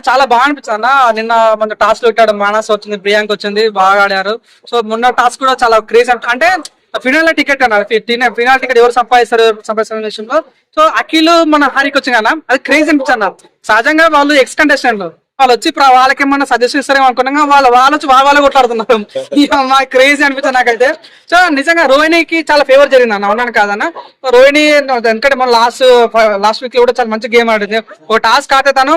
చాలా బాగా అనిపించింది అన్న. నిన్న మన టాస్క్ పెట్టాడు, మానస్ వచ్చింది, ప్రియాంక వచ్చింది, బాగా ఆడారు. సో మొన్న టాస్క్ కూడా చాలా క్రేజ్ అంటే ఫినాల్ టికెట్ అన్నారు. ఫినాల్ టికెట్ ఎవరు సంపాదిస్తారు విషయంలో. సో అఖిల్ మన హరికి వచ్చింది అన్న, అది క్రేజ్ అనిపించింది అన్న. సహజంగా వాళ్ళు ఎక్స్ కంటెస్టెంట్లు వాళ్ళు వచ్చి వాళ్ళకి ఏమన్నా సజెషన్ ఇస్తారేమో అనుకున్నాగా, వాళ్ళు వచ్చి వాళ్ళ కొట్లాడుతున్నారు. క్రేజీ అనిపించింది నాకైతే. సో నిజంగా రోహిణికి చాలా ఫేవర్ జరిగింది అన్న, అవునాను కాదన్న. రోహిణి ఎందుకంటే మన లాస్ట్ వీక్ లో కూడా చాలా మంచి గేమ్ ఆడింది. ఒక టాస్క్ ఆడితే తను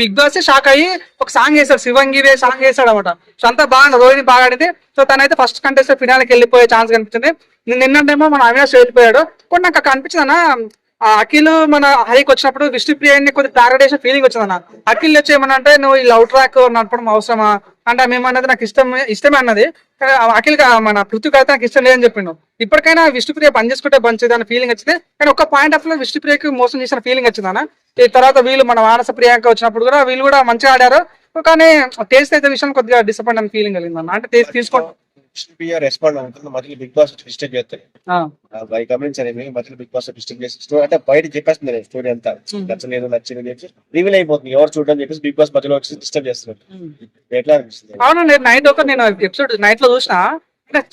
బిగ్ బాస్ షాక్ అయ్యి ఒక సాంగ్ వేశాడు, శివంగి సాంగ్ వేశాడు అనమాట. సో అంతా బాగా రోహిణి బాగా ఆడింది. సో తనైతే ఫస్ట్ కంటెస్ట్ ఫినాల్కి వెళ్ళిపోయే ఛాన్స్ కనిపించింది. నిన్నంటేమో మన అవినాష్ వెళ్ళిపోయాడు. కూడా నాకు అనిపించింది అన్న, అఖిల్ మన హైకి వచ్చినప్పుడు విష్ణుప్రియని కొద్దిగా టార్గెట్ చేసిన ఫీలింగ్ వచ్చిందన్న. అఖిల్ వచ్చి ఏమన్నా అంటే నువ్వు ఈ లవ్ ట్రాక్ నడపడం అవసరమా అంటే మేమన్నది నాకు ఇష్టమే అన్నది. అఖిల్ మన పృథ్వీకి అయితే నాకు ఇష్టం లేదని చెప్పిండు. ఇప్పటికైనా విష్ణుప్రియ పని చేసుకుంటే మంచిది అన్న ఫీలింగ్ వచ్చింది. కానీ ఒక పాయింట్ ఆఫ్ లో విష్ణుప్రియకి మోసం చేసిన ఫీలింగ్ వచ్చిందన్న. ఈ తర్వాత వీళ్ళు మన మానస ప్రియాంక వచ్చినప్పుడు కూడా వీళ్ళు కూడా మంచిగా ఆడారు. కానీ టేస్ట్ అయితే విషయం కొద్దిగా డిసప్పాయింట్ అనే ఫీలింగ్ కలిగిందన్న. అంటే టేస్ట్ తీసుకోండి రెస్పాండ్ అవుతుంది మధ్యలో బిగ్ బాస్ డిస్టర్బ్ చేస్తాయి గమనించారు. మధ్యలో బిగ్ బాస్ డిస్టర్బ్ చేసి స్టోరీ అంటే బయట చెప్పేస్తుంది స్టోరీ అంతా నచ్చలేదు నచ్చింది చెప్పి రివీల్ అయిపోతుంది ఎవరు చూడడం చెప్పేసి బిగ్ బాస్ మధ్యలో వచ్చి డిస్టర్బ్ చేస్తున్నారు. ఎట్లా అనిపిస్తుంది? అవును, నేను ఎపిసోడ్ నైట్ లో చూసిన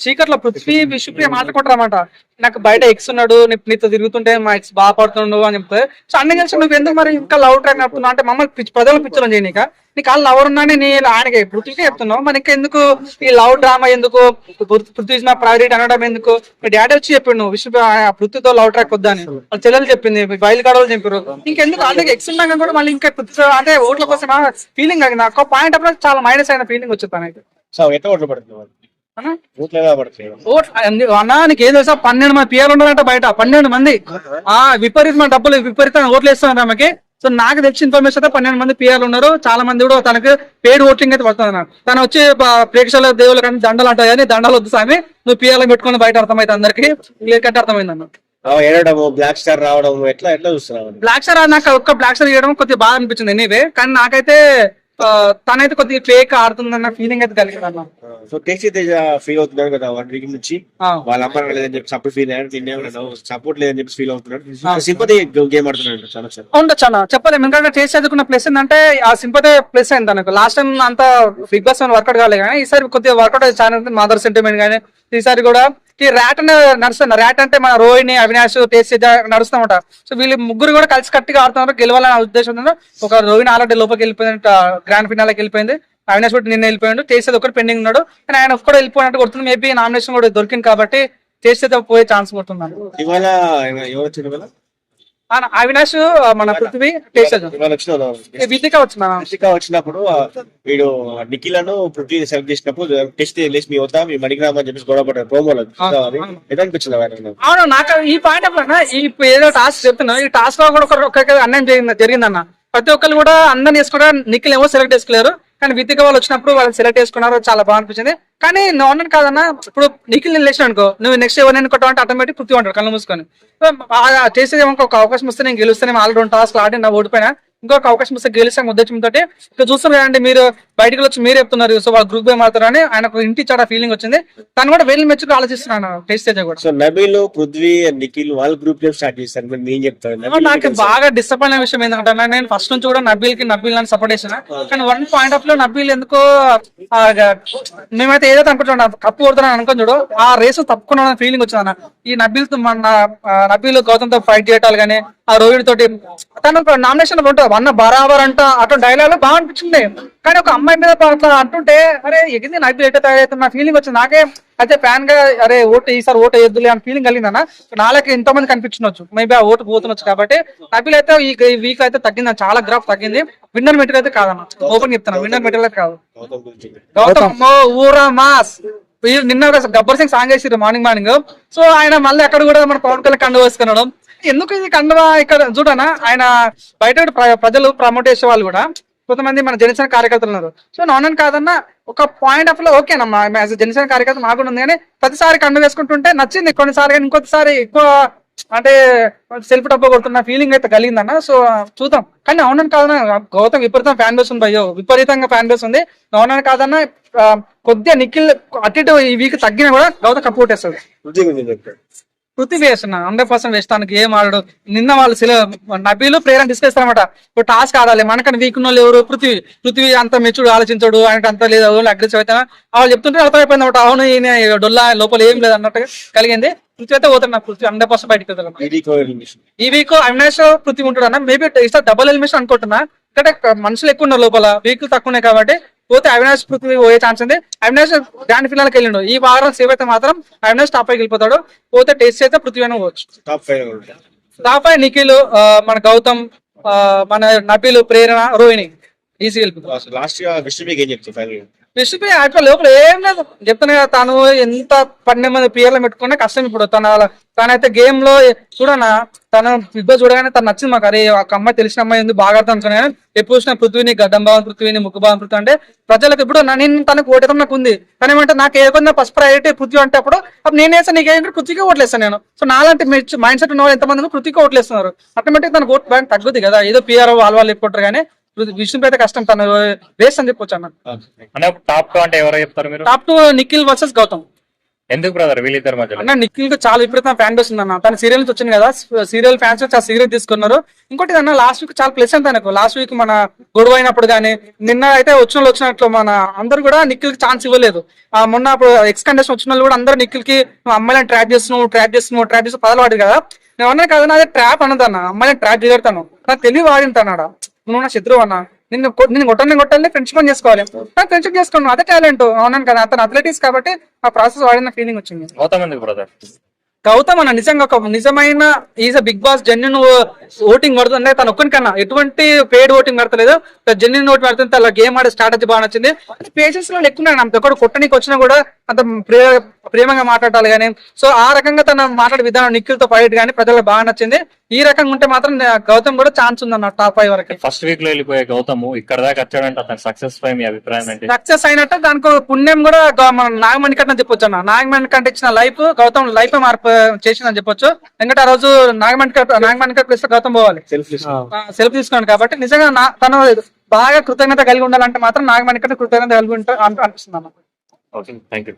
చీకట్లో పృథ్వీ విష్ణుప్రియ మాట్లాడుకుంటారన్నమాట. నాకు బయట ఎక్స్ ఉన్నాడు, నీతో తిరుగుతుంటే మా ఎక్స్ బాగా పడుతున్నాడు అని చెప్తే. సో అన్ని కలిసి నువ్వు ఎందుకు మరి ఇంకా లవ్ ట్రాక్ నడుపుతున్నావు అంటే మమ్మల్ని ప్రజలు పిచ్చడం చేయనీక నీకు వాళ్ళు లవర్ ఉన్నాని నేను ఆయనకి పృథ్వీకే చెప్తున్నావు. మరి ఇంకా ఎందుకు ఈ లవ్ డ్రామా ఎందుకు, పృథ్వీ నా ప్రైవేట్ అనడం ఎందుకు? మీ డాడీ వచ్చి చెప్పిండు విష్ణు పృథ్వీతో లవ్ ట్రాక్ వద్దని, వాళ్ళ చెల్లెలు చెప్పింది, బయలు కాడలు చెప్పారు. ఇంకెందుకు వాళ్ళకి ఎక్స్ ఉన్నాక కూడా మళ్ళీ ఇంకా పృథ్వీ అంటే ఓట్ల కోసం ఫీలింగ్ అది నాకు పాయింట్ అప్పుడు చాలా మైనస్ అయిన ఫీలింగ్ వచ్చింది తనైతే. అన్నా నీకు ఏం తెలుసా, 12 మంది పిఆర్ ఉన్నారంట బయట, 12 మంది విపరీతమైన డబ్బులు విపరీతంగా ఓట్లు వేస్తున్నారు ఆమెకి. సో నాకు తెలిసిన ఇన్ఫర్మేషన్ అయితే 12 మంది పిఆర్లు ఉన్నారు. చాలా మంది కూడా తనకి పేడ్ ఓటింగ్ అయితే పడుతుంది. తను వచ్చి ప్రేక్షకుల దేవుళ్ళ కానీ దండలు అంటాయి కానీ దండలు వద్దు స్వామి, నువ్వు పిఆర్లు పెట్టుకుని బయట అర్థమైతే అందరికి క్లియర్ కట్ అర్థమైంది అన్న. బ్లాక్ స్టార్ రావడం ఎట్లా చూస్తున్నావు? బ్లాక్ స్టార్ నాకు ఒక్క బ్లాక్ స్టార్ చేయడం కొద్దిగా బాగా అనిపించింది ఎనీవే. కానీ నాకైతే తనైతే కొద్దిగా ఫేక్ ఆడుతుందన్న ఫీలింగ్ అయితే కలిగింది అన్న. సో టేస్టీ తేజ ఫీల్ అవుతున్నాడు కదా 1 వీక్ నుంచి, వాళ్ళ అమ్మ లేదని చెప్పి సపోర్ట్ ఫీల్ అయ్యాడు, సపోర్ట్ లేదని చెప్పి ఫీల్ అవుతున్నాడు, సింపతి గేమ్ ఆడుతున్నాడు. చాలా చెప్పలేము, ఎందుకంటే టేస్ట్ చదువుకున్న ప్లస్ ఏంటంటే ఆ సింపతి ప్లస్ అయింది తనకు. లాస్ట్ టైం అంతా బిగ్ బాస్ వర్కౌట్ కాలేదు కానీ ఈసారి కొద్దిగా వర్కౌట్ అయ్యే ఛానల్ మదర్ సెంటిమెంట్ కానీ ఈసారి కూడా ఈ ర్యాట్ అనే నడుస్తున్నా. ర్యాట్ అంటే మన రోహిణి, అవినాష్, టేస్ట్ నడుస్తామట. సో వీళ్ళు ముగ్గురు కూడా కలిసి కట్టిగా ఆడుతున్నారు, గెలవాలనే ఉద్దేశంతో. ఒక రోహిణి ఆల్రెడీ లోపలికి వెళ్ళిపోయింది, గ్రాండ్ ఫినాల్కి వెళ్ళిపోయింది. అవినాష్ కూడా నిన్న వెళ్ళిపోయాడు, టేస్ట్ ఒకటి పెండింగ్ ఉన్నాడు. కానీ ఆయన ఒక్కడ వెళ్ళిపోయినట్టు కొడుతుంది. మేబీ నామినేషన్ కూడా దొరికింది కాబట్టి టేస్ట్ అయితే పోయే ఛాన్స్ కొడుతున్నాను. అవినాష్, మన పృథ్వీ, వితిక వచ్చినప్పుడు వీడు నిఖిలను పృథ్వీ సెలెక్ట్ చేసినప్పుడు టెస్ట్ లేసి మీ వద్దా మీ మణిగ్రామ్ అని చెప్పేసి గొడవ పడ్డారు ప్రోమోలో. ఎలా అనిపించింది? అవును, నాకు ఈ పాయింట్ ఆఫ్ ఏదో టాస్క్ చెప్తున్నా, ఈ టాస్క్ లో కూడా ఒక్కొక్క అన్యాయం జరిగిందన్న. ప్రతి ఒక్కరు కూడా అందరిని వేసుకున్నారు, నిఖిల్ ఏమో సెలెక్ట్ చేసుకోలేరు. కానీ వితిక వాళ్ళు వచ్చినప్పుడు వాళ్ళు సెలెక్ట్ చేసుకున్నారు, చాలా బాగా అనిపించింది. కానీ నువ్వు అన్నది కాదన్నా, ఇప్పుడు నిఖిల్ నేను లేచిన అనుకో, నువ్వు నెక్స్ట్ ఎవరిని కొట్టావంటే ఆటోమేటిక్ పృథ్వీ అంటారు కళ్ళు మూసుకొని. చేసేది ఒక అవకాశం వస్తే నేను గెలుస్తాను, ఆల్రెడీ 2 టాస్క్లు ఆడి నా ఓడిపోయినా, ఇంకొక అవకాశం వస్తే గెలిస్తాం ఉద్దేశంతో. ఇక్కడ చూస్తున్నారు కదండి మీరు, బయటకు వచ్చి మీరు చెప్తున్నారు సో వాళ్ళు గ్రూప్ గేమ్ ఆడతారని ఆయన ఒక ఇంటి చాట ఫీలింగ్ వచ్చింది. తను కూడా వెళ్ళి మెచ్చుకు ఆలోచిస్తున్నాను టేస్ట్ తేజ కూడా. సో నబీల్, పృథ్వీ, నిఖిల్ వాళ్ళు గ్రూప్ గేమ్ స్టార్ట్ చేస్తారు, నేను చెప్తాను. నాకు బాగా డిసప్పాయింట్ అయిన విషయం ఏంటంటే, నేను ఫస్ట్ నుంచి కూడా నబీల్ అని సపోర్ట్ చేసిన. కానీ 1 పాయింట్ ఆఫ్ లో నబీల్ ఎందుకో మేమైతే ఏదైతే అనుకుంటున్నాం కప్పు కొడుతున్నాను అనుకుని చూడు, ఆ రేసు తప్పుకున్న ఫీలింగ్ వచ్చిందన్న. ఈ నబీల్ గౌతమ్ తో ఫైట్ చేయటాలు కానీ, ఆ రోహిణి తోటి తను నామినేషన్ ఉంటుంది అన్న బరాబర్ అంట అటు డైలాగ్ బాగా అనిపించింది. కానీ ఒక అమ్మాయి మీద అట్లా అంటుంటే అరే ఎగింది నబీల్ ఎట్లా తయారైతే నా ఫీలింగ్ వచ్చింది. నాకే అయితే ఫ్యాన్ గా అరే ఈసారి ఓటు వేద్దులే అని ఫీలింగ్ కలిగిందన్న. నాలుగు ఎంతో మంది కనిపించవచ్చు, మేబీ ఆ ఓటు పోతున్నచ్చు. కాబట్టి నబీల్ అయితే ఈ వీక్ అయితే తగ్గింది, చాలా గ్రాఫ్ తగ్గింది. విన్నర్ మెటీరియల్ అయితే కాదన్న, ఓపెన్ చెప్తాను, విన్నర్ మెటీరియల్ అయితే కాదు. గౌతమ్ ఊరా మాస్ నిన్న గబ్బర్ సింగ్ సాంగ్ వేసిరు మార్నింగ్. సో ఆయన మళ్ళీ అక్కడ కూడా మన పవన్ కళ్యాణ్ కండువా వేసుకున్నాడు. ఎందుకు ఇది కండువా ఇక్కడ చూడనా, ఆయన బయట ప్రజలు ప్రమోట్ చేసే వాళ్ళు కూడా కొంతమంది మన జనసేన కార్యకర్తలు ఉన్నారు. సో నాన్ కాదన్నా, ఒక పాయింట్ ఆఫ్ లో ఓకేనమ్మా, జనసేన కార్యకర్త మాకు ఉంది. కానీ ప్రతిసారి కండు వేసుకుంటుంటే నచ్చింది కొన్నిసారి, కానీ ఇంకొకసారి ఎక్కువ అంటే సెల్ఫ్ డబ్బు కొడుతున్న ఫీలింగ్ అయితే కలిగిందన్న. సో చూద్దాం. కానీ అవునని కాదన్నా, గౌతమ్ విపరీతం ఫ్యాన్ బేస్ ఉంది భయ్యో, విపరీతంగా ఫ్యాన్ బేస్ ఉంది. అవునని కాదన్నా, కొద్దిగా నిఖిల్ అటు ఈ వీక్ తగ్గినా కూడా గౌతమ్ కప్పు కొట్టేస్తుంది. Prithvi waste 100% waste. తనకి ఏం ఆడాడు. నిన్న వాళ్ళు నబీలు ప్రేరణ డిస్కస్ అనమాట. ఇప్పుడు టాస్క్ ఆడాలి, మనకని వీక్ ఉన్న వాళ్ళు ఎవరు? పృథ్వీ అంత మెచ్యూర్డ్ ఆలోచించాడు, ఆయనకి అంత లేదు, అగ్రెసివ్ అయితే వాళ్ళు చెప్తుంటే అర్థమైపోయింది అనమాట. అవును ఈయన డొల్లా లోపల ఏం లేదు అన్నట్టుగా కలిగింది. పృథ్వీ అయితే పోతాడు. నాకు పృథ్వీ 100% బయటకు వెళ్తాడు. ఈ వీక్ అవినాష్ పృథ్వీ ఉంటాడు అన్న. మేబీ ఇట్లా డబుల్ ఎలిమినేషన్ అనుకుంటున్నా. అంటే మనుషులు ఎక్కువ ఉన్నారు లోపల, వీక్ తక్కువ ఉన్నాయి కాబట్టి పోతే అవినాష్ పృథ్వీ పోయే ఛాన్స్ ఉంది. అవినాష్ గ్రాండ్ ఫినాల్కి వెళ్ళిండు. ఈ వారం సేవ్ అయితే మాత్రం అవినాష్ టాప్ 5 వెళ్ళిపోతాడు. పోతే టేస్ట్ అయితే పృథ్వీ అయినా పోవచ్చు. టాప్ 5 నిఖిల్, మన గౌతమ్, మన నబీలు, ప్రేరణ, రోహిణి ఈజీ వెళ్ళిపోతాడు. లాస్ట్ విష్ణుకి ఏం చెప్తారు ఫైనల్? విష్ణుపై అయిపోయి లోపల ఏం లేదు. చెప్తాను కదా, తను ఎంత 12 మంది పిఎల్ని పెట్టుకున్నా కష్టం. ఇప్పుడు తనైతే గేమ్ లో చూడనా, తను బిగ్ బాస్ చూడగానే తను నచ్చింది మాకు. అరే ఒక అమ్మాయి తెలిసిన అమ్మాయి ఉంది బాగా ఆడుతుంది అనుకున్నా. ఎప్పుడు చూసిన పృథ్వీని గడ్డం భావం పృథ్వీని ముక్కు భావం పృథ్వీ అంటే ప్రజలకు ఇప్పుడు నేను తనకు ఓటేద్దాం నాకు ఉంది. కానీ ఏమంటే నాకు ఏదైనా ఫస్ట్ ప్రయారిటీ పృథ్వీ అంటే అప్పుడు నేనేసా నీకేంటే పృథ్వీకి ఓట్లేస్తాను నేను. సో నాలాంటి మైండ్ సెట్ ఉన్న వాళ్ళు ఎంతమంది పృథ్వీకి ఓట్లేస్తున్నారు. ఆటోమేటిక్ తనకు ఓట్ బ్యాంక్ తగ్గుద్ది కదా. ఏదో పిఆర్ వాళ్ళు ఎక్కుంటారు కానీ విష్ణు అయితే కష్టం. తను వేస్ట్ అని చెప్పొచ్చు అన్న. టాప్ 2 అంటే ఎవరో చెప్తారు మీరు? Top 2 Nikhil versus Gautam. ఎందుకు బ్రదర్ వీళ్ళిద్దరు మధ్యలో? అన్న నిఖిల్ కి చాలా విపరీతం ఫ్యాన్ బేస్ ఉంది అన్న. తన సీరియల్ నుంచి వచ్చింది కదా, సీరియల్ ఫ్యాన్స్ చాలా సీరియల్ తీసుకున్నారు. ఇంకోటి అన్న లాస్ట్ వీక్ చాలా ప్లస్ అంత తనకు. లాస్ట్ వీక్ మన గొడవ అయినప్పుడు కానీ నిన్న అయితే వచ్చినట్లు మన అందరు కూడా నిఖిల్ కి ఛాన్స్ ఇవ్వలేదు. మొన్న అప్పుడు ఎక్స్ కండెక్షన్ వచ్చిన వాళ్ళు కూడా అందరూ నిఖిల్ కి అమ్మాయిలను ట్రాప్ చేస్తున్నావు పదలు వాడు కదా. నేను అన్నా కదా అదే ట్రాప్ అన్నదన్న. అమ్మాయిని ట్రాప్ చేయగలుగుతాను, నాకు తెలివి వాడింటాడు. నువ్వు నా శత్రువు అన్న, నిన్ను కొట్టాలి ఫ్రెండ్షిప్ చేసుకోవాలి. ఫ్రెండ్షిప్ చేసుకున్నాను, అదే టాలెంట్. అవునాను కదా, అతను అథ్లెటిక్స్ కాబట్టి ఆ ప్రాసెస్ వాడిన ఫీలింగ్ వచ్చింది. గౌతమ్ ఎందుకు బ్రదర్? గౌతమ్ అన్న నిజంగా ఒక నిజమైన ఈజ్ బిగ్ బాస్ జెన్యున్ ఓటింగ్ పడుతుంది. తను ఒక్కరికన్నా ఎటువంటి పేడ్ ఓటింగ్ పడతలేదు, జెన్యున్ ఓటింగ్ పడుతుంది. అలా గేమ్ ఆడే స్ట్రాటజీ బాగా నచ్చింది. పేషెన్స్ లో ఎక్కున్నాడు. అంత ఒకటి కొట్టనికి వచ్చినా కూడా అంత ప్రేమగా మాట్లాడాలి కానీ. సో ఆ రకంగా తన మాట్లాడే విధానం నిఖిల్ తో ఫైట్ కానీ ప్రజలకు బాగా నచ్చింది. ఈ రకంగా ఉంటే మాత్రం గౌతమ్ కూడా ఛాన్స్ ఉందన్న టాప్ 5 వరకు. ఫస్ట్ వీక్ లో వెళ్ళిపోయే గౌతమ్ ఇక్కడ దాకా వచ్చాడంటే అతను సక్సెస్ పై మీ అభిప్రాయం ఏంటి? సక్సెస్ అయినట్టు దానికి పుణ్యం కూడా మన నాగమణి కంటే చెప్పొచ్చు అన్న. నాగమణి కంటే ఇచ్చిన లైఫ్ గౌతమ్ లైఫ్ మార్పు చేసిందని చెప్పొచ్చు. ఎందుకంటే ఆ రోజు నాగమణి ప్లేస్ లో గౌతమ్ పోవాలి, సెల్ఫ్ తీసుకున్నాడు కాబట్టి నిజంగా తను బాగా కృతజ్ఞత కలిగి ఉండాలంటే మాత్రం నాగమణి కంటే కృతజ్ఞత కలిగి ఉంటా అనిపిస్తుంది అన్న. Okay, thank you.